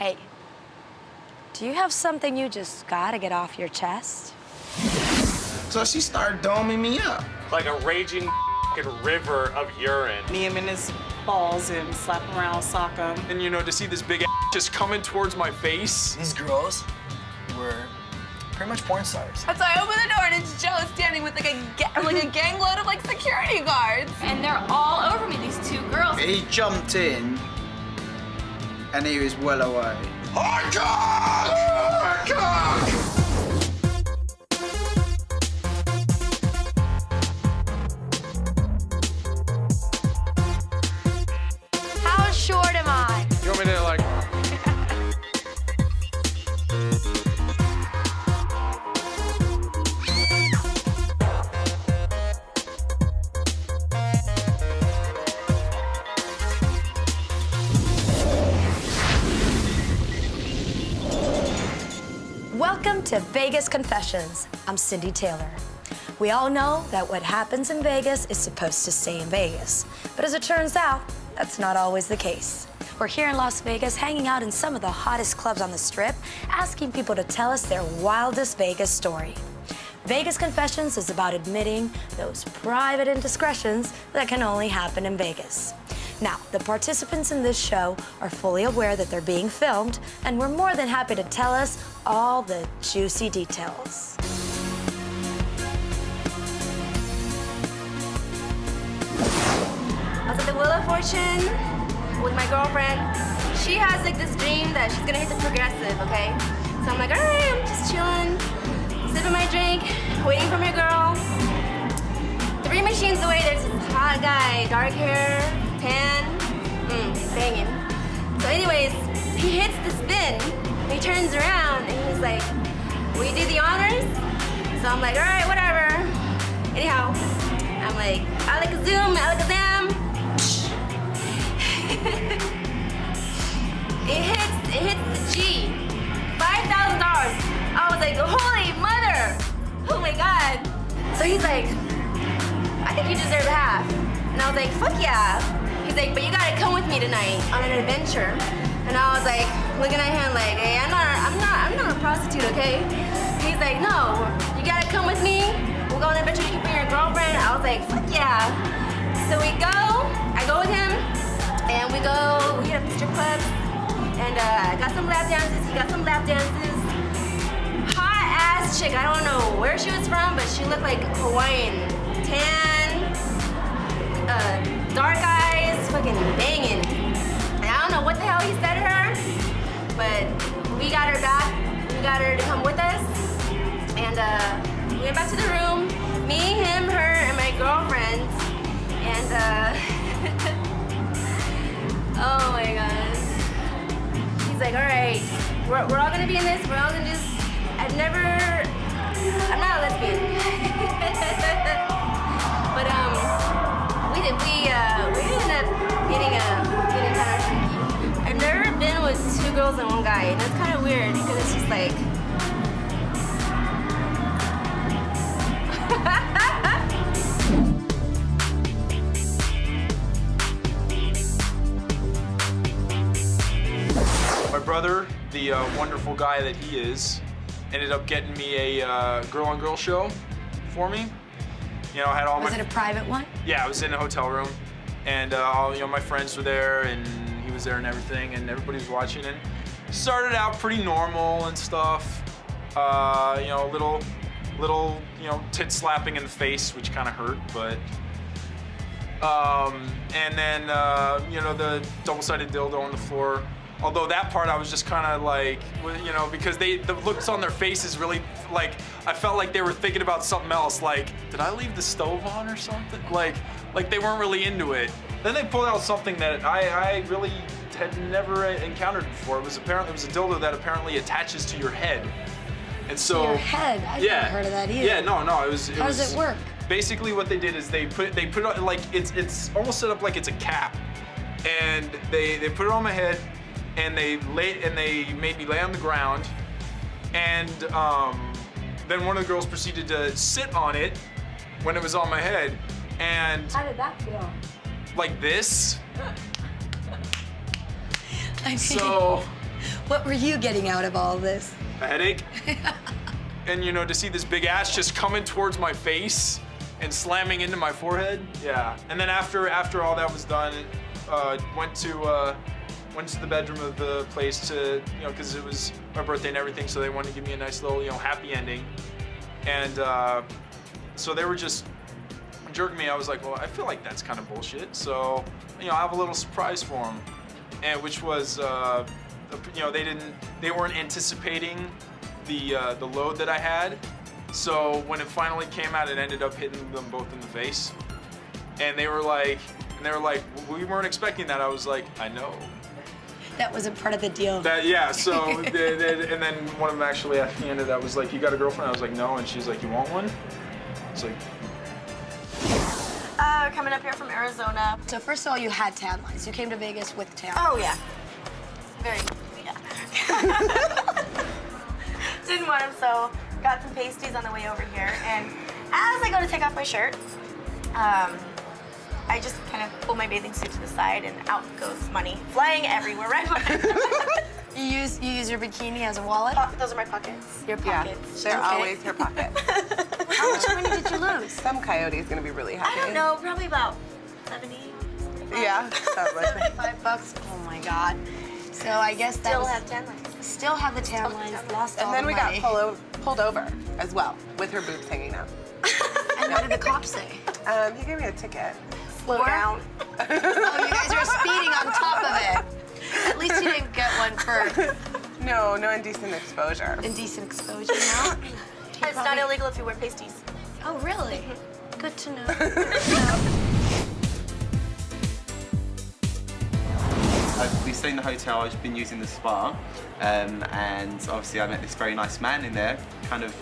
Hey, do you have something you just gotta get off your chest? So she started doming me up. Like a raging river of urine. Knee him in his balls and slap him around, sock him. And you know, to see this big just coming towards my face. These girls were pretty much porn stars. So I open the door and it's Joe standing with like a gang load of like security guards. And they're all over me, these two girls. He jumped in and he was well away. How short am I? You want me to like... Welcome to Vegas Confessions. I'm Cindy Taylor. We all know that what happens in Vegas is supposed to stay in Vegas. But as it turns out, that's not always the case. We're here in Las Vegas, hanging out in some of the hottest clubs on the Strip, asking people to tell us their wildest Vegas story. Vegas Confessions is about admitting those private indiscretions that can only happen in Vegas. Now, the participants in this show are fully aware that they're being filmed, and we're more than happy to tell us all the juicy details. I was at the Wheel of Fortune with my girlfriend. She has like this dream that she's gonna hit the progressive, okay? So I'm like, all right, I'm just chilling, sipping my drink, waiting for my girl. 3 machines away, there's this hot guy, dark hair, tan, banging. So anyways, he hits the spin, and he turns around, and he's like, will you do the honors? So I'm like, all right, whatever. Anyhow, I'm like, alakazam, alakazam. It hits the G, $5,000. I was like, holy mother, oh my God. So he's like, I think you deserve half. And I was like, fuck yeah. He's like, but you gotta come with me tonight on an adventure. And I was like, looking at him like, hey, I'm not a prostitute, okay? He's like, no, you gotta come with me. We'll go on an adventure, you can bring your girlfriend. I was like, fuck yeah. So we go, I go with him, and we hit up the strip club, and got some lap dances, he got some lap dances. Hot ass chick, I don't know where she was from, but she looked like Hawaiian. Tan, dark eyes, fucking banging. And I don't know what the hell he said to her, but we got her back. We got her to come with us. And we went back to the room. Me, him, her, and my girlfriend. And oh my God. He's like, all right, we're all gonna be in this. We're all gonna just, I'm not a lesbian. But we ended up getting kind of freaky. I've never been with 2 girls and 1 guy, and that's kind of weird because it's just like. My brother, the wonderful guy that he is, ended up getting me a girl-on-girl show for me. You know, I had all Was it a private one? Yeah, I was in a hotel room, and all, you know, my friends were there, and he was there and everything, and everybody was watching. And started out pretty normal and stuff. You know, little, you know, tit slapping in the face, which kind of hurt, but. And then, you know, the double-sided dildo on the floor. Although that part I was just kind of like, you know, because the looks on their faces really, like, I felt like they were thinking about something else. Like, did I leave the stove on or something? Like they weren't really into it. Then they pulled out something that I really had never encountered before. It was a dildo that apparently attaches to your head. And so. Your head? I've never heard of that either. Yeah, no, it was. How does it work? Basically, what they did is they put it on, like, it's almost set up like it's a cap, and they put it on my head. And they made me lay on the ground, and then one of the girls proceeded to sit on it when it was on my head, and how did that feel? Like this. I mean, So What were you getting out of all of this? A headache. And you know, to see this big ass just coming towards my face and slamming into my forehead. Yeah. And then after all that was done, went to the bedroom of the place to, you know, because it was my birthday and everything, so they wanted to give me a nice little, you know, happy ending. And so they were just jerking me. I was like, well, I feel like that's kind of bullshit. So, you know, I have a little surprise for them, and which was, you know, they weren't anticipating the load that I had. So when it finally came out, it ended up hitting them both in the face. And they were like, we weren't expecting that. I was like, I know. That wasn't part of the deal. Yeah, so, and then one of them actually at the end of that was like, you got a girlfriend? I was like, no, and she's like, you want one? I was like, Coming up here from Arizona. So first of all, you had tan lines. You came to Vegas with tan. Oh, yeah. Very, yeah. Didn't want them, so got some pasties on the way over here. And as I go to take off my shirt, I just kind of pull my bathing suit to the side, and out goes money flying everywhere. Right behind. You use your bikini as a wallet? Those are my pockets. Your pockets. They're Okay. always her pocket. How much money did you lose? Some coyote's gonna be really happy. I don't know, probably about 70. Yeah, probably. $5. Oh my God. So I guess that Still was, have tan lines. still have the tan lines. Lost all And then the we money. got pulled over as well, with her boobs hanging out. And what did the cops say? He gave me a ticket. Slow down. Oh, you guys were speeding on top of it. At least you didn't get one for No indecent exposure. indecent exposure, no? It's not illegal if you wear pasties. Oh, really? Good to know. Good to know. We've stayed in the hotel, I've been using the spa, and obviously I met this very nice man in there, kind of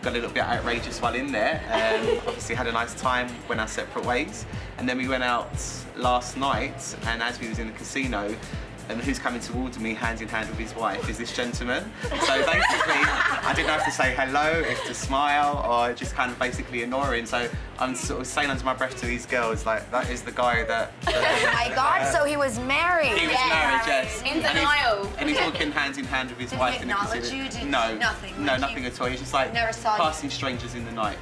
got a little bit outrageous while in there, obviously had a nice time, went our separate ways, and then we went out last night, and as we was in the casino, who's coming towards me hand in hand with his wife is this gentleman. So basically, I didn't know if to say hello, if to smile, or just kind of basically ignore him. So I'm sort of saying under my breath to these girls, like, that is the guy that... Oh my God, so he was married. He was married, yes. In denial. And he's walking hand in hand with his Did wife he in the acknowledge casino. you? Did No, nothing? no, Like nothing at all. He's just like never saw you? passing strangers in the night.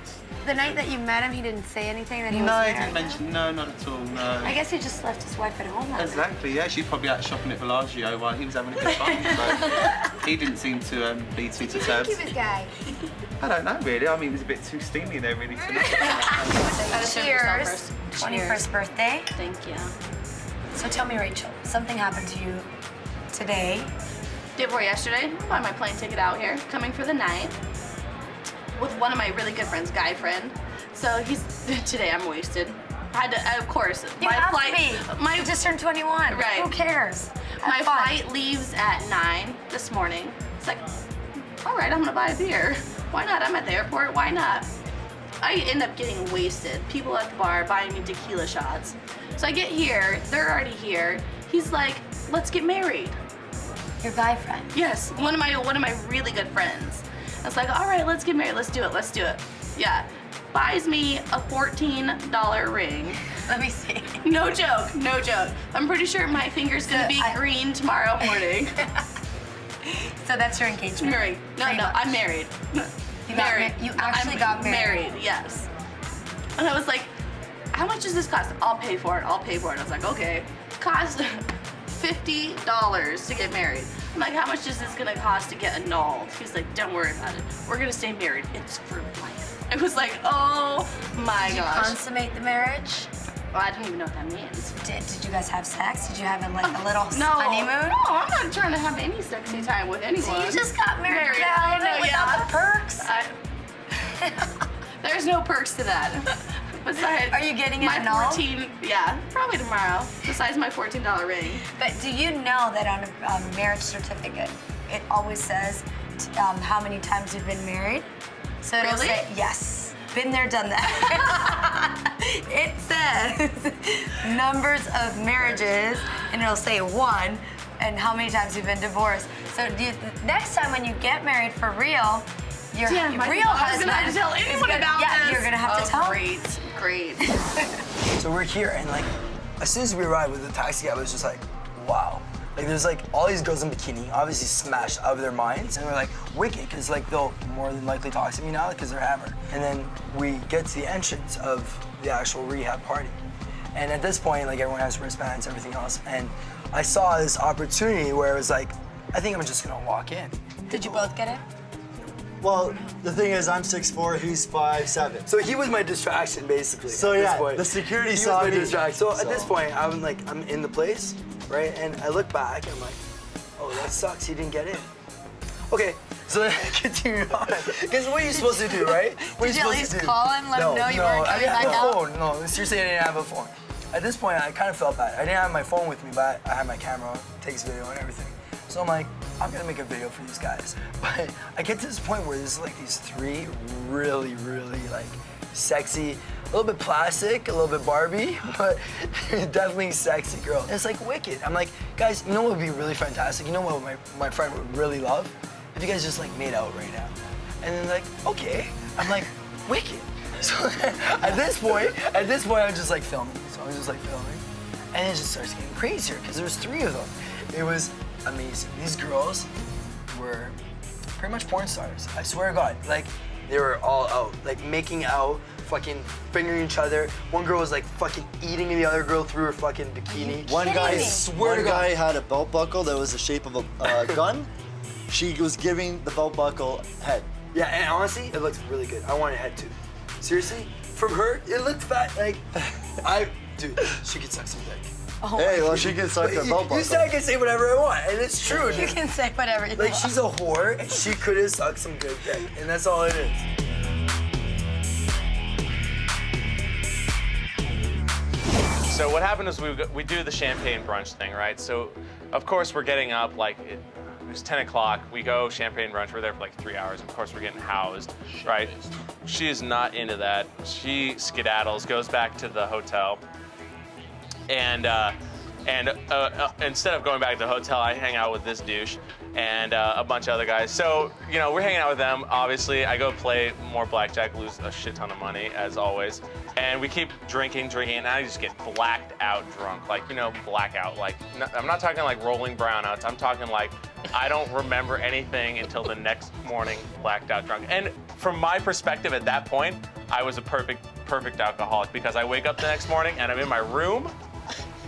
The night that you met him, he didn't say anything that he was No, he married? didn't mention, no, not at all, no. I guess he just left his wife at home that night. Exactly, yeah. She's probably out shopping at Bellagio while he was having a good time. So he didn't seem to be too perturbed. Cute guy. I don't know, really. I mean, it was a bit too steamy there, really, tonight. Cheers. 21st birthday. Thank you. So tell me, Rachel, something happened to you today. Day before yesterday, bought my plane ticket out here, coming for the night with one of my really good friends, guy friend. So today I'm wasted. I had to, of course, You have to be. You just turned 21. Right. Who cares? My Have fun. flight leaves at 9 this morning. It's like, all right, I'm gonna buy a beer. Why not? I'm at the airport, why not? I end up getting wasted. People at the bar buying me tequila shots. So I get here, they're already here. He's like, let's get married. Your guy friend. Yes, one of my really good friends. I was like, all right, let's get married, let's do it. Yeah, buys me a $14 ring. Let me see. No joke. I'm pretty sure my finger's gonna be green tomorrow morning. So that's your engagement Married. No, Pretty much. I'm married. You actually got married. Yes. And I was like, how much does this cost? I'll pay for it. I was like, okay. Cost $50 to get married. I'm like, how much is this gonna cost to get annulled? He's like, don't worry about it. We're gonna stay married. It's for life. It was like, oh my Did you gosh. consummate the marriage? Well, I don't even know what that means. Did you guys have sex? Did you have a little No, honeymoon? No, I'm not trying to have any sexy time with anyone. So you just got married I know, without the perks? There's no perks to that. Besides, Are you getting it my annulled? 14? Yeah, probably tomorrow. Besides my $14 ring. But do you know that on a marriage certificate, it always says how many times you've been married? So it'll Really? say, yes. Been there, done that. It says numbers of marriages, and it'll say 1, and how many times you've been divorced. So next time when you get married for real, your real husband I was gonna tell anyone about yeah, this. you're gonna have to tell. Great. So we're here, and like, as soon as we arrived with the taxi, I was just like, wow. Like there's like all these girls in bikini, obviously smashed out of their minds, and we're like wicked, because like they'll more than likely talk to me now because they're hammered. And then we get to the entrance of the actual rehab party. And at this point, like everyone has wristbands, everything else, and I saw this opportunity where it was like, I think I'm just gonna walk in. Did you both get it? Well, the thing is, I'm 6'4", he's 5'7". So he was my distraction, basically. So at this yeah, point. the security he saw was my me. distraction. So at this point, I'm in the place, right? And I look back and I'm like, oh, that sucks. He didn't get in. Okay, so then I continue on. Because what are you supposed to do, right? What Did you are at supposed least to do? call him, let him know you weren't I coming didn't back have out? a phone. No, seriously, I didn't have a phone. At this point, I kind of felt bad. I didn't have my phone with me, but I had my camera, takes video and everything. So I'm like, I'm gonna make a video for these guys. But I get to this point where there's like these three really, really like sexy, a little bit plastic, a little bit Barbie, but definitely sexy girls. And it's like wicked. I'm like, guys, you know what would be really fantastic? You know what my friend would really love? If you guys just like made out right now. And then like, okay. I'm like, wicked. So at this point, I'm just like filming. So I'm just like filming. And it just starts getting crazier because there's three of them. It was amazing. These girls were pretty much porn stars. I swear to God. Like, they were all out, like making out, fucking fingering each other. One girl was like fucking eating the other girl through her fucking bikini. One guy had had a belt buckle that was the shape of a gun. She was giving the belt buckle head. Yeah, and honestly, it looked really good. I wanted head too. Seriously, from her, it looked fat. Like, dude, she could suck some dick. Oh Hey, well, she can suck the belt buckle. You said I can say whatever I want, and it's true. You dude. can say whatever you Like, want. she's a whore, and she could have sucked some good dick, and that's all it is. So what happened is we do the champagne brunch thing, right? So, of course, we're getting up, like, it was 10 o'clock. We go champagne brunch. We're there for like 3 hours. Of course, we're getting housed, right? She is not into that. She skedaddles, goes back to the hotel, and instead of going back to the hotel, I hang out with this douche and a bunch of other guys. So, you know, we're hanging out with them. Obviously, I go play more blackjack, lose a shit ton of money, as always. And we keep drinking, and I just get blacked out drunk. Like, you know, blackout. Like, I'm not talking like rolling brownouts. I'm talking like I don't remember anything until the next morning, blacked out drunk. And from my perspective at that point, I was a perfect alcoholic, because I wake up the next morning and I'm in my room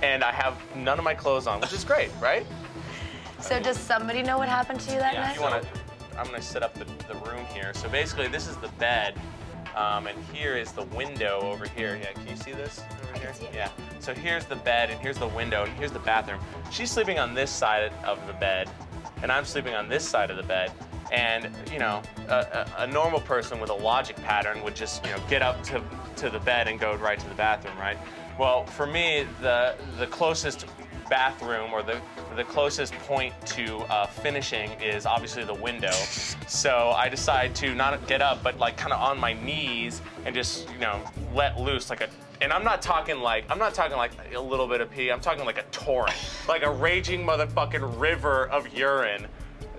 and I have none of my clothes on, which is great, right? So does somebody know what happened to you that night? If you wanna, I'm gonna set up the room here. So basically, this is the bed, and here is the window over here. Yeah, can you see this over here? see it. Yeah. So here's the bed, and here's the window, and here's the bathroom. She's sleeping on this side of the bed, and I'm sleeping on this side of the bed. And you know, a normal person with a logic pattern would just, you know, get up to the bed and go right to the bathroom, right? Well, for me, the closest bathroom, or the closest point to finishing, is obviously the window. So I decide to not get up, but like kind of on my knees and just, you know, let loose like a. And I'm not talking like a little bit of pee. I'm talking like a torrent, like a raging motherfucking river of urine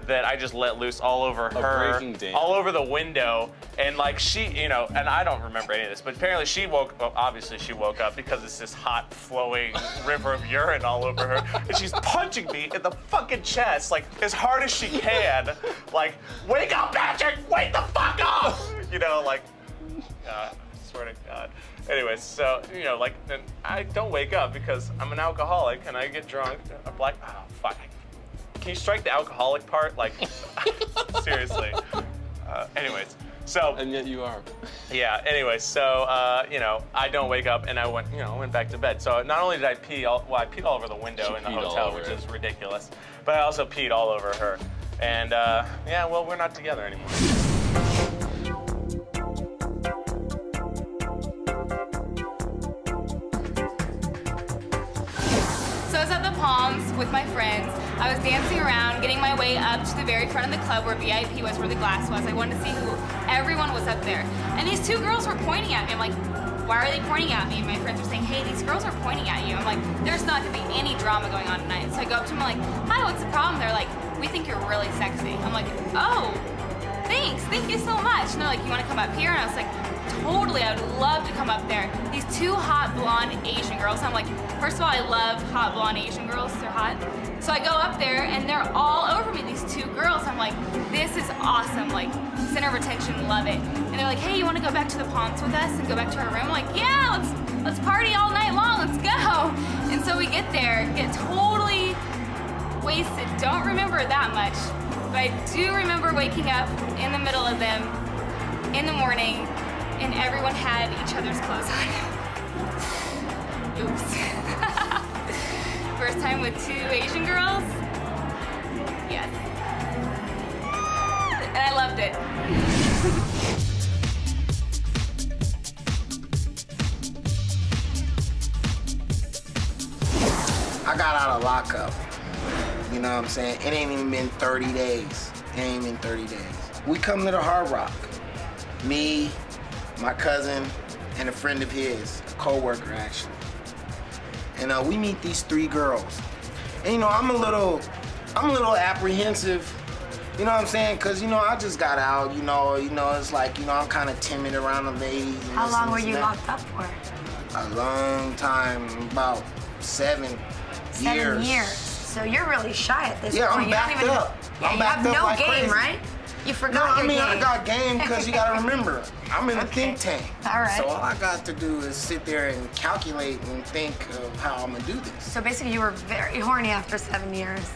that I just let loose all over her, breaking dam. all over the window. And like she, you know, and I don't remember any of this, but apparently she obviously she woke up because it's this hot flowing river of urine all over her. And she's punching me in the fucking chest, like as hard as she can. Like, wake up, Patrick, wake the fuck up! You know, like, I swear to God. Anyways, so, you know, like, and I don't wake up because I'm an alcoholic and I get drunk. I'm like, oh, fuck. Can you strike the alcoholic part? Like, seriously. Anyways, so. And yet you are. Yeah, anyways, so, you know, I don't wake up and I went back to bed. So not only did I pee, I peed all over the window in the hotel, which is ridiculous, but I also peed all over her. And, yeah, well, we're not together anymore. So I was at the Palms with my friends. I was dancing around, getting my way up to the very front of the club where VIP was, where the glass was. I wanted to see who everyone was up there. And these two girls were pointing at me. I'm like, why are they pointing at me? And my friends were saying, hey, these girls are pointing at you. I'm like, there's not gonna be any drama going on tonight. So I go up to them, I'm like, hi, what's the problem? They're like, we think you're really sexy. I'm like, oh, thanks, thank you so much. And they're like, you wanna come up here? And I was like, totally, I would love to come up there. These two hot blonde Asian girls. I'm like, first of all, I love hot blonde Asian girls. They're hot. So I go up there and they're all over me, these two girls. I'm like, this is awesome. Like, center of attention, love it. And they're like, hey, you want to go back to the Palms with us and go back to our room? I'm like, yeah, let's party all night long. Let's go. And so we get there, get totally wasted. Don't remember that much, but I do remember waking up in the middle of them in the morning, and everyone had each other's clothes on. Oops. First time with two Asian girls? Yes. And I loved it. I got out of lockup. You know what I'm saying? It ain't even been 30 days. It ain't been 30 days. We come to the Hard Rock. Me, my cousin, and a friend of his, a co-worker actually. And we meet these three girls. And you know, I'm a little apprehensive. You know what I'm saying? Cause you know, I just got out. You know, it's like, you know, I'm kind of timid around the ladies. And How this long and were this you and that. locked up for? A long time, about 7 years. 7 years. So you're really shy at this Yeah, point. I'm You don't backed even- up. Yeah, I'm you backed have up no like game, crazy. right? You No, forgot I your mean, game. I got game because you gotta remember, I'm in a think tank. All right. So all I got to do is sit there and calculate and think of how I'm gonna do this. So basically, you were very horny after 7 years.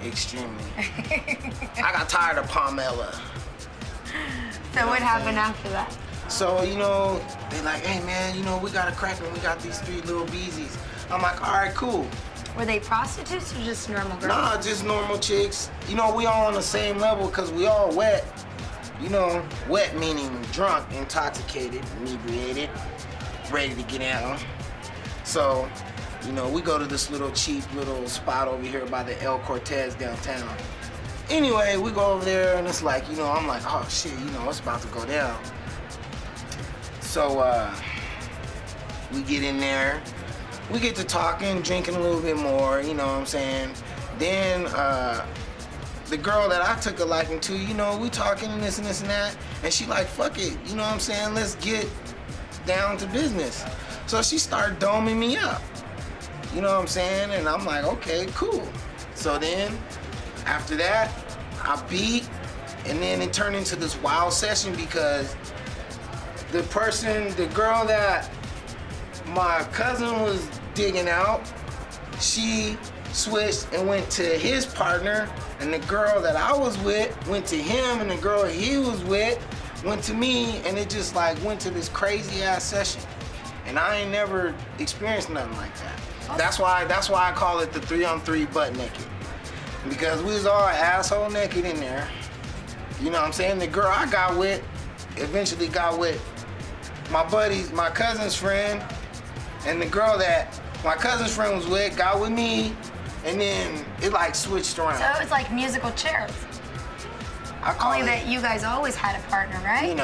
Extremely. I got tired of Pamela. So what happened after that? So, you know, they like, hey man, you know, we got a cracker, we got these 3 little beezies. I'm like, all right, cool. Were they prostitutes or just normal girls? Nah, just normal chicks. You know, we all on the same level because we all wet. You know, wet meaning drunk, intoxicated, inebriated, ready to get down. So, you know, we go to this little cheap little spot over here by the El Cortez downtown. Anyway, we go over there and it's like, you know, I'm like, oh shit, you know, it's about to go down. So, we get in there. We get to talking, drinking a little bit more, you know what I'm saying? Then the girl that I took a liking to, you know, we talking and this and this and that, and she like, fuck it, you know what I'm saying? Let's get down to business. So she started doming me up, you know what I'm saying? And I'm like, okay, cool. So then after that, I beat, and then it turned into this wild session because the girl that my cousin was digging out, she switched and went to his partner, and the girl that I was with went to him, and the girl he was with went to me, and it just like went to this crazy ass session. And I ain't never experienced nothing like that. That's why I call it the 3-on-3 butt naked. Because we was all asshole naked in there. You know what I'm saying? The girl I got with eventually got with my cousin's friend, and the girl that my cousin's friend was with got with me, and then it like switched around. So it was like musical chairs. I call Only it, that you guys always had a partner, right? you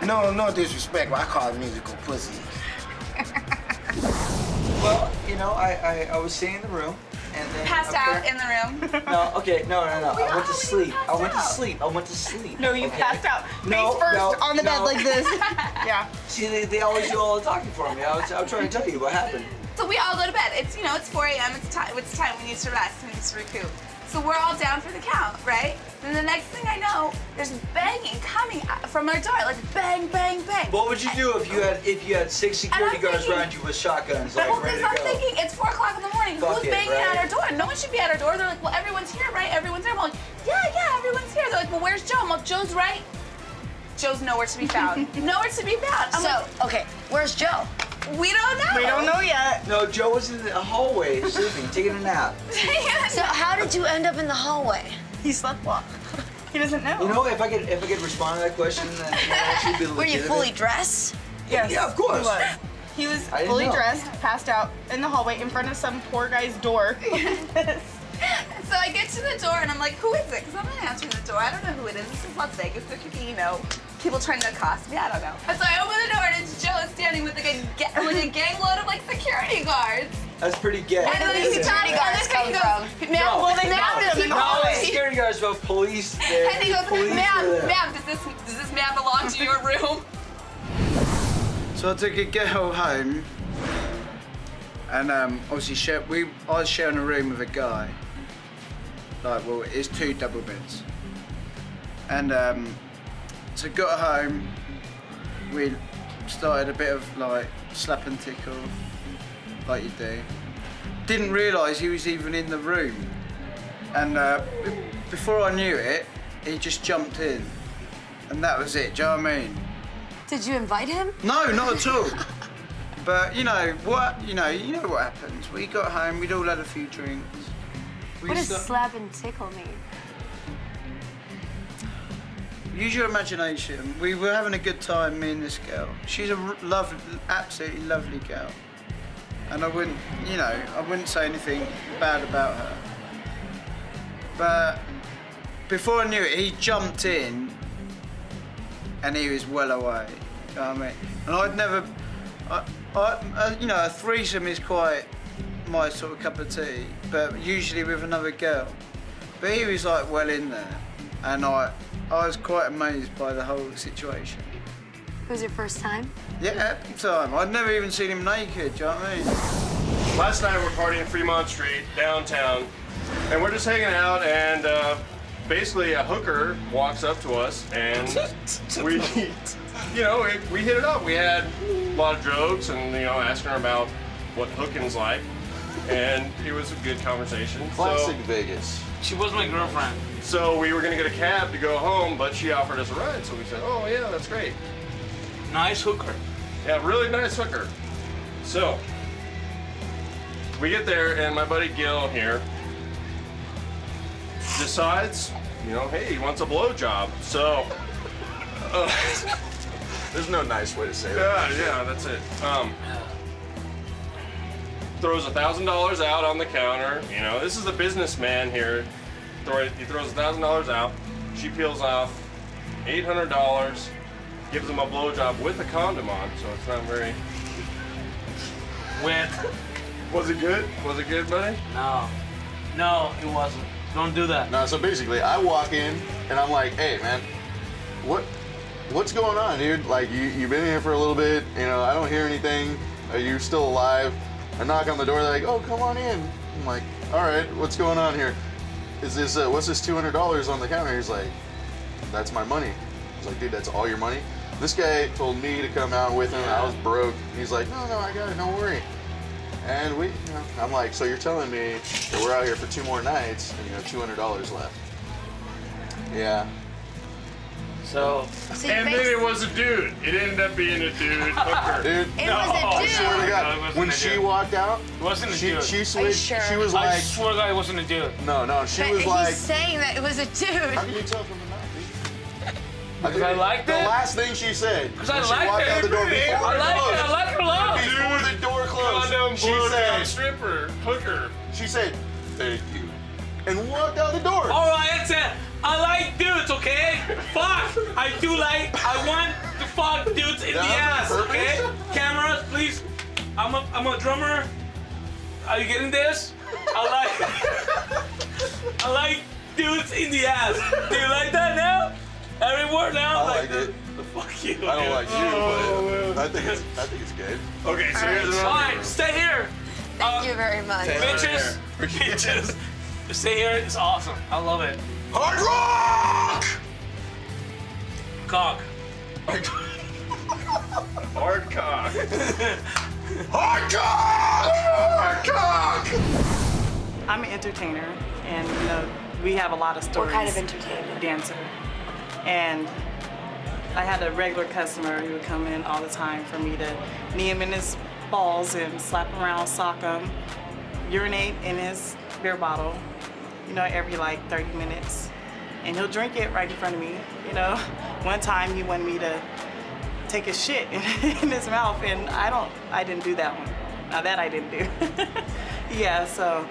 know, no disrespect, but I call it musical pussy. Well, you know, I was sitting in the room, and then Passed out in the room. No, okay, no. I went to we sleep. passed I went to out. sleep. I went to sleep. No, you okay? passed out. No, Face first no, on the bed no. like this. Yeah. See, they always do all the talking for me. I'm trying to tell you what happened. So we all go to bed. It's 4 a.m. It's time. We need to rest. We need to recoup. So we're all down for the count, right? And the next thing I know, there's banging coming from our door, like bang, bang, bang. What would you do if you had 6 security I'm guards thinking- around you with shotguns, like Well, ready because to I'm go? thinking it's 4 o'clock in the morning. Fuck Who's it, banging right? at our door? No one should be at our door. They're like, well, everyone's here, right? Everyone's here. I'm like, yeah, everyone's here. They're like, well, where's Joe? I'm like, Joe's right. Joe's nowhere to be found. Nowhere to be found. I'm So, okay, where's Joe? like, we don't know. We don't know yet. No, Joe was in the hallway sleeping, taking a nap. So how did you end up in the hallway? He slept well. He doesn't know. You know, if I could respond to that question, then it would actually be Were you legitimate. fully dressed? Yes. Yeah, of course. He was. He was I didn't fully know. dressed, passed out in the hallway in front of some poor guy's door. So I get to the door and I'm like, who is it? Because I'm not answering the door. I don't know who it is. This is Las Vegas. There could be, people trying to accost me. I don't know. And so I open the door and it's Joe standing with like a gang load of like security guards. That's pretty gay. And then the security guards come from? Ma'am, No. well, they No. found him in the No, hallway. security guards, but police there. And he goes, Police were ma'am, there. does this man belong to your room? So I took a girl home, and obviously I was sharing a room with a guy. Like, well, it's 2 double beds. And so got home, we started a bit of like slap and tickle, like you do. Didn't realise he was even in the room. And before I knew it, he just jumped in. And that was it, do you know what I mean? Did you invite him? No, not at all. But you know what what happens. We got home, we'd all had a few drinks. What does slap and tickle mean? Use your imagination. We were having a good time, me and this girl. She's a absolutely lovely girl. And I wouldn't say anything bad about her. But before I knew it, he jumped in and he was well away. You know what I mean? And I'd never, a threesome is quite my sort of cup of tea, but usually with another girl. But he was like well in there, and I was quite amazed by the whole situation. It was your first time? Yeah, big time. I'd never even seen him naked, do you know what I mean? Last night we're partying Fremont Street, downtown, and we're just hanging out, and basically a hooker walks up to us, and we hit it up. We had a lot of jokes, and asking her about what hooking's like, and it was a good conversation. Classic Vegas. She was my girlfriend. So we were gonna get a cab to go home, but she offered us a ride, so we said, oh yeah, that's great. Nice hooker. Yeah, really nice hooker. So we get there, and my buddy Gil here decides, hey, he wants a blowjob. So there's no nice way to say that. Yeah, that's it. Throws $1,000 out on the counter. This is the businessman here. He throws $1,000 out. She peels off $800. Gives him a blowjob with a condom on, so it's not very wet. Was it good? Was it good, buddy? No, it wasn't. Don't do that. No, so basically, I walk in and I'm like, hey, man, what's going on, dude? Like, you've been here for a little bit. I don't hear anything. Are you still alive? I knock on the door. They're like, oh, come on in. I'm like, all right, what's going on here? Is this what's this $200 on the counter? He's like, that's my money. I was like, dude, that's all your money? This guy told me to come out with him. I was broke. He's like, no, I got it. Don't worry. And I'm like, so you're telling me that we're out here for 2 more nights and you have $200 left? Yeah. So and then it was a dude. It ended up being a dude hooker. Dude, it was a dude. I swear to God, when she walked out, it wasn't a dude. She switched. Sure? She was like, I swear to God, it wasn't a dude. No, she was he's like. He's saying that it was a dude. How can you tell from the mouth, dude? Because I liked it. The last thing she said. Because I liked it. I like it a lot. Before the door closed, Condom, she said, stripper, hooker. She said, thank you, and walked out the door. All right, that's it. I like dudes, okay? Fuck. I want to fuck dudes in the ass, okay? Cameras, please. I'm a drummer. Are you getting this? I like dudes in the ass. Do you like that now? Every word now? I like it. Fuck you. I don't like you, but I think it's good. Okay, so here's another. All right, stay here. Thank you very much. Bitches. Stay here. It's awesome. I love it. Hard rock! Cock. Hard cock. Hard cock! Hard cock! I'm an entertainer, and we have a lot of stories. What kind of entertainment? Dancer. And I had a regular customer who would come in all the time for me to knee him in his balls and slap him around, sock him, urinate in his beer bottle, every like 30 minutes. And he'll drink it right in front of me. One time he wanted me to take a shit in his mouth, and I didn't do that one. Now that I didn't do. Yeah, so.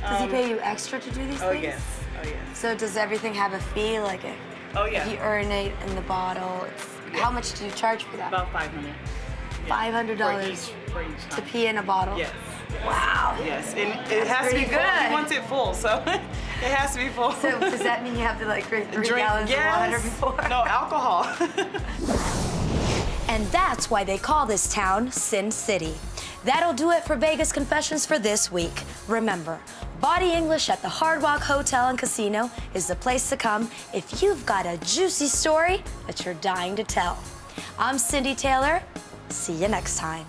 Does he pay you extra to do these things? Yes. Oh, yes. So does everything have a fee? Like oh, yeah. If you urinate in the bottle, how much do you charge for that? About $500. $500 for each to pee in a bottle? Yes. Wow. Yes, and it has to be good. full. He wants it full, so it has to be full. So does that mean you have to drink 3 gallons of water before? No, alcohol. And that's why they call this town Sin City. That'll do it for Vegas Confessions for this week. Remember, Body English at the Hard Rock Hotel and Casino is the place to come if you've got a juicy story that you're dying to tell. I'm Cindy Taylor. See you next time.